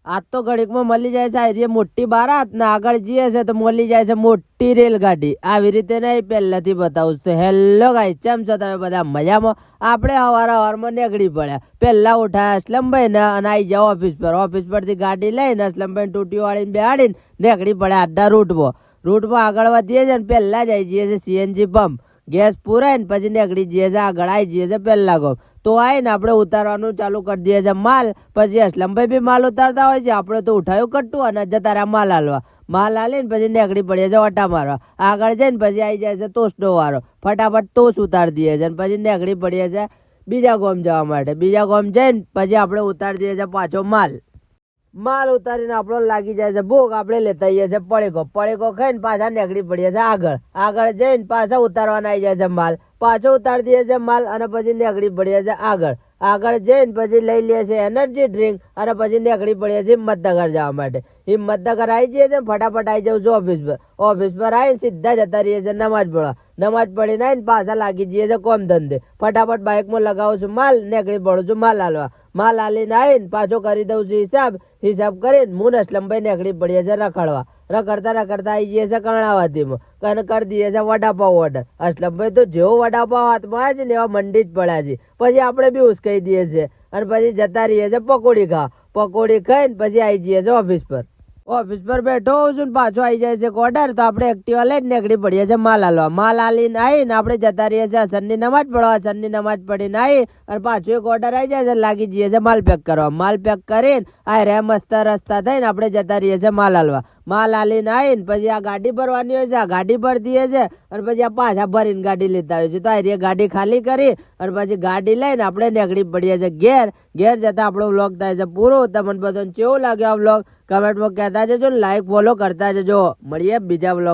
આજ તો ઘડીકમાં મળી જાય છે આ મોટી બારાત ને આગળ જઈએ છે તો મળી જાય છે મોટી રેલગાડી આવી રીતે નહીં પહેલાથી બતાવું તો હેલો ગાઈસ કેમ છો તમે બધા મજામાં આપણે હવારમાં નીકળી પડ્યા પહેલા ઉઠાયા અસલમભાઈ ને અને આવી જાઓ ઓફિસ પરથી ગાડી લઈને અસલમભાઈ ટૂટી વાળીને બેહાડીને નીકળી પડ્યા આડા રૂટમાં આગળ વધીએ છે ને પહેલા જ આવી જઈએ છે સીએનજી પંપ ગેસ પુરાઈને પછી નીકળી જઈએ છે આગળ આવી જઈએ છે પહેલા ગો તો આવીને આપણે ઉતારવાનું ચાલુ કરી દઈએ છે માલ પછી અસલમભાઈ બી માલ ઉતારતા હોય છે આપણે તો ઉઠાયું કટ્ટું અને જતા રહ્યા માલ હાલીને પછી નીકળી પડીએ છે ઓટા મારવા આગળ જઈને પછી આવી જાય છે ટોસ્ટનો વારો ફટાફટ ટોસ ઉતારી દઈએ છે પછી નીકળી પડીએ છે બીજા ગામ જવા માટે બીજા ગામ જઈને પછી આપણે ઉતારી દઈએ છે પાછો માલ ઉતારીને આપણો લાગી જાય છે ભૂખ આપણે લેતા આવીએ છે પડીકો ખાઈને પાછા નીકળી પડીએ છે આગળ જઈને પાછા ઉતારવાના આવી જાય છે માલ પાછો ઉતારી દઈએ છે માલ અને પછી નીકળી પડીએ છે આગળ જઈને પછી લઈ લઈએ છે એનર્જી ડ્રિંક અને પછી નીકળી પડીએ છે હિંમતનગર જવા માટે હિંમતનગર આવી જઈએ છે ફટાફટ આવી જાઉં છું ઓફિસ પર આવીને સીધા જતા રહીએ છે નમાજ પડીને આવીને પાછા લાગી જઈએ છે કોમ ધંધે ફટાફટ બાઇકમાં લગાવું છું માલ નીકળી પડું છું માલ હાલીને આવીને પાછો કરી દઉં છું હિસાબ કરીને હું અસલમભાઈ નીકળી પડીએ છે રખડતા આવી જઈએ છે કર્ણાવતીમાં કરી દઈએ છે વડાપાવ ઓર્ડર અસલમભાઈ તો જેવો વડાપાવ હાથમાં આવે છે ને એવા મંડી જ પડ્યા છે પછી આપણે બી ઉસકાઈ દઈએ છીએ અને પછી જતા રહીએ છે પકોડી ખાઈને પછી આવી જઈએ છે ઓફિસ પર બેઠો હોઉં છું ને પાછો આવી જાય છે ઓર્ડર તો આપણે એક્ટિવા લઈને નીકળી પડીએ છે માલ હાલીને આવીને આપણે જતા રહીએ છીએ અસરની નમાજ પઢવા અસરની નમાજ પડીને આવી અને પાછો એક ઓર્ડર આવી જાય છે લાગી જઈએ છે માલ પેક કરવા માલ પેક કરીને આ રે મસ્ત રસ્તા થઈને આપણે જતા રહીએ છીએ માલ હાલીને આવીને પછી આ ગાડી ભરવાની હોય છે આ ગાડી ભરી દઈએ છે અને પછી આ પાછા ભરીને ગાડી લેતા હોય છે તો આ ગાડી ખાલી કરી અને પછી ગાડી લઈને આપણે નીકળી પડીએ છીએ ઘેર જતા આપણો વ્લોગ થાય છે પૂરો તમને બધાને કેવું લાગ્યો આ વ્લોગ કમેન્ટમાં કહેતા જજો લાઈક ફોલો કરતા જજો મળીએ બીજા વ્લોગ